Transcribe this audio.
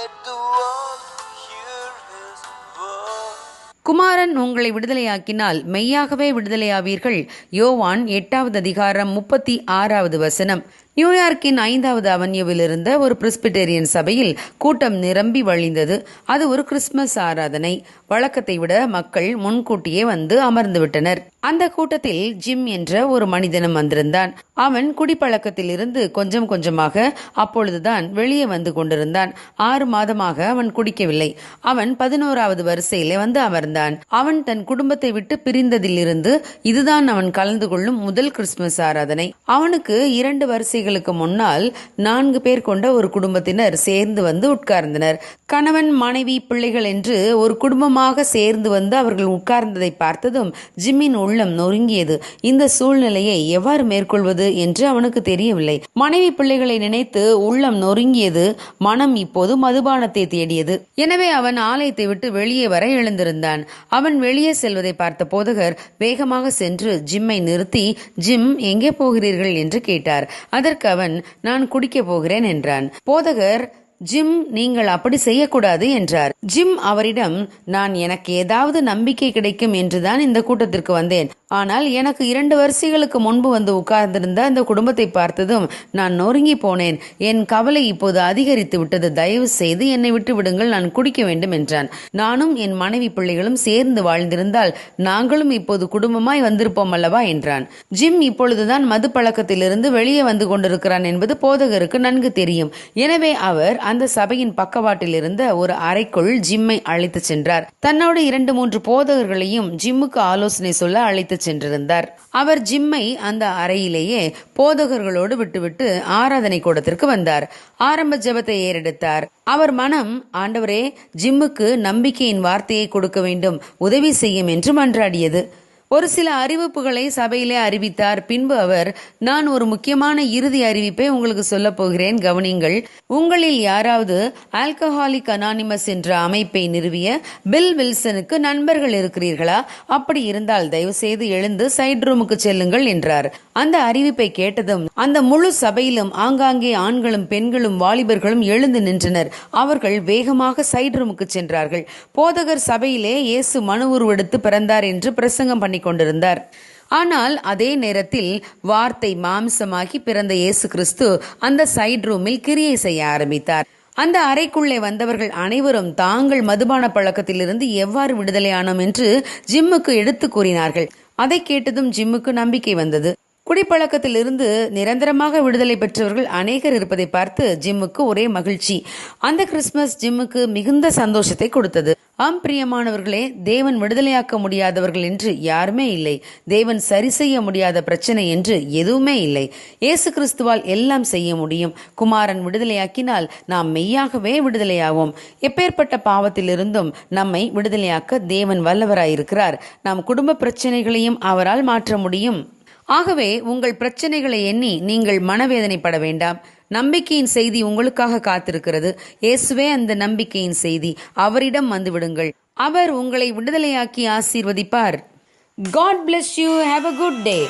Let the world hear his word. குமாரன் உங்களை விடுதலையாக்கினால் மெய்யாகவே விடுதலையாவீர்கள். யோவான் 8வது அதிகாரம் 36வது வசனம். நியூயார்க்கின் 5வது அவென்யூவில் இருந்த ஒரு பிரெஸ்பிடேரியன் சபையில் கூட்டம் நிரம்பி வழிந்தது. அது ஒரு கிறிஸ்துமஸ் ஆராதனை. வழக்கத்தை விட மக்கள் முன்கூட்டியே வந்து அமர்ந்து விட்டனர். அந்த கூட்டத்தில் ஜிம் என்ற ஒரு மனிதனும் வந்திருந்தான். அவன் குடிப்பழக்கத்தில் இருந்து கொஞ்சம் கொஞ்சமாக அப்பொழுதுதான் வெளியே வந்து கொண்டிருந்தான். 6 மாதமாக அவன் குடிக்கவில்லை. அவன் 11வது வரிசையிலே வந்து அமர்ந்தான். அவன் தன் குடும்பத்தை விட்டு பிரிந்ததிலிருந்து இதுதான் அவன் கலந்து கொள்ளும் முதல் கிறிஸ்துமஸ் ஆராதனை. அவனுக்கு 2 வரிசைகளுக்கு முன்னால் 4 பேர் கொண்ட ஒரு குடும்பத்தினர் சேர்ந்து வந்து உட்கார்ந்தனர். கணவன், மனைவி, பிள்ளைகள் என்று ஒரு குடும்பமாக சேர்ந்து வந்து அவர்கள் உட்கார்ந்ததை பார்த்ததும் ஜிம்மின் உள்ளம் நொறுங்கியது. இந்த சூழ்நிலையை எவ்வாறு மேற்கொள்வது என்று அவனுக்கு தெரியவில்லை. மனைவி, பிள்ளைகளை நினைத்து உள்ளம் நொறுங்கியது. மனம் இப்போது மதுபானத்தை தேடியது. எனவே அவன் ஆலயத்தை விட்டு வெளியே வர எழுந்திருந்தான். அவன் வெளியே செல்வதை பார்த்த போதகர் வேகமாக சென்று ஜிம்மை நிறுத்தி, ஜிம், எங்கே போகிறீர்கள் என்று கேட்டார். அதற்கு அவன், நான் குடிக்க போகிறேன் என்றான். போதகர், ஜிம், நீங்கள் அப்படி செய்யக்கூடாது என்றார். ஜிம் அவரிடம், நான் எனக்கு ஏதாவது நம்பிக்கை கிடைக்கும் என்றுதான் இந்த கூட்டத்திற்கு வந்தேன். ஆனால் எனக்கு 2 வரிசைகளுக்கு முன்பு வந்து உட்கார்ந்திருந்த அந்த குடும்பத்தை பார்த்ததும் நான் நொறுங்கி போனேன். என் கவலை இப்போது அதிகரித்து விட்டது. தயவு செய்து என்னை விட்டு விடுங்கள், நான் குடிக்க வேண்டும் என்றான். நானும் என் மனைவி, பிள்ளைகளும் சேர்ந்து வாழ்ந்திருந்தால் நாங்களும் இப்போது குடும்பமாய் வந்திருப்போம் அல்லவா என்றான். ஜிம் இப்பொழுதுதான் மது பழக்கத்திலிருந்து வெளியே வந்து கொண்டிருக்கிறான் என்பது போதகருக்கு நன்கு தெரியும். எனவே அவர் அந்த சபையின் பக்கவாட்டில் இருந்த ஒரு அறைக்குள் ஜிம்மை அழைத்து சென்றார். தன்னோடு 2-3 போதகர்களையும் ஜிம்முக்கு ஆலோசனை சொல்ல அழைத்து சென்றிருந்தார். அவர் ஜிம்மை அந்த அறையிலேயே போதகர்களோடு விட்டுவிட்டு ஆராதனை கூடத்திற்கு வந்தார். ஆரம்ப ஜெபத்தை ஏறெடுத்தார். அவர் மனம், ஆண்டவரே, ஜிம்முக்கு நம்பிக்கையின் வார்த்தையை கொடுக்க வேண்டும், உதவி செய்யும் என்று மன்றாடியது. ஒரு சில அறிவிப்புகளை சபையிலே அறிவித்தார். பின்பு அவர், நான் ஒரு முக்கியமான இறுதி அறிவிப்பை உங்களுக்கு சொல்ல போகிறேன், கவனிங்கள். உங்களில் யாராவது ஆல்கஹாலிக் அனானிமஸ் என்ற அமைப்பை நிறுவிய பில் வில்சனுக்கு நண்பர்கள் இருக்கிறீர்களா? அப்படி இருந்தால் தயவு செய்து எழுந்து சைட் ரூமுக்கு செல்லுங்கள் என்றார். அந்த அறிவிப்பை கேட்டதும் அந்த முழு சபையிலும் ஆங்காங்கே ஆண்களும் பெண்களும் வாலிபர்களும் எழுந்து நின்றனர். அவர்கள் வேகமாக சைட் ரூமுக்கு சென்றார்கள். போதகர் சபையிலே இயேசு மனு உருவெடுத்து பிறந்தார் என்று பிரசங்கம் பண்ணி கொண்டிருந்தார். ஆனால் அதே நேரத்தில் வார்த்தை மாம்சமாகி பிறந்த இயேசு கிறிஸ்து அந்த சைட் ரூமில் கிரியை செய்ய ஆரம்பித்தார். அந்த அறைக்குள்ளே வந்தவர்கள் அனைவரும் தாங்கள் மதுபான பழக்கத்திலிருந்து எவ்வாறு விடுதலையானோம் என்று ஜிம்முக்கு எடுத்து கூறினார்கள். அதை கேட்டதும் ஜிம்முக்கு நம்பிக்கை வந்தது. குடிப்பழக்கத்தில் இருந்து நிரந்தரமாக விடுதலை பெற்றவர்கள் அநேகர் இருப்பதை பார்த்து ஜிம்முக்கு ஒரே மகிழ்ச்சி. அந்த கிறிஸ்துமஸ் ஜிம்முக்கு மிகுந்த சந்தோஷத்தை கொடுத்தது. ஆம் பிரியமானவர்களே, தேவன் விடுதலையாக்க முடியாதவர்கள் என்று யாருமே இல்லை. தேவன் சரி செய்ய முடியாத பிரச்சனை என்று எதுவுமே இல்லை. இயேசு கிறிஸ்துவால் எல்லாம் செய்ய முடியும். குமாரன் விடுதலையாக்கினால் நாம் மெய்யாகவே விடுதலையாவோம். எப்பேற்பட்ட பாவத்திலிருந்தும் நம்மை விடுதலையாக்க தேவன் வல்லவராயிருக்கிறார். நம் குடும்ப பிரச்சனைகளையும் அவரால் மாற்ற முடியும். ஆகவே உங்கள் பிரச்சனைகளை எண்ணி நீங்கள் மனவேதனைப்பட வேண்டாம். நம்பிக்கையின் செய்தி உங்களுக்காக காத்திருக்கிறது. இயேசுவே அந்த நம்பிக்கையின் செய்தி. அவரிடம் வந்து விடுங்கள். அவர் உங்களை விடுதலையாக்கி ஆசீர்வதிப்பார். God bless you. Have a good day.